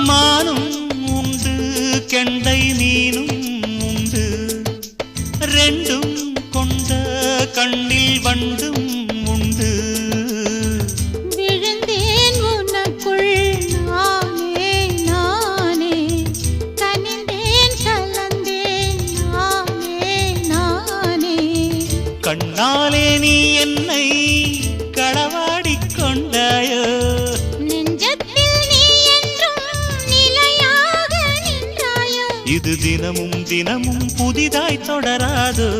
மானும் உண்டு கெண்டை மீனும் உண்டு ரெண்டும் கொண்ட கண்ணில் வண்டும் உண்டு விழுந்தேன் உனக்குள் நானே நானே கனிந்தேன் கலந்தேன் நானே நானே கண்ணாலே நீ என்னை களவாடிக் கொண்டாயோ நெஞ்சத்தில் நீ என்றும் நிலையாக நின்றாயோ இது தினமும் தினமும் புதிதாய் தொடராதோ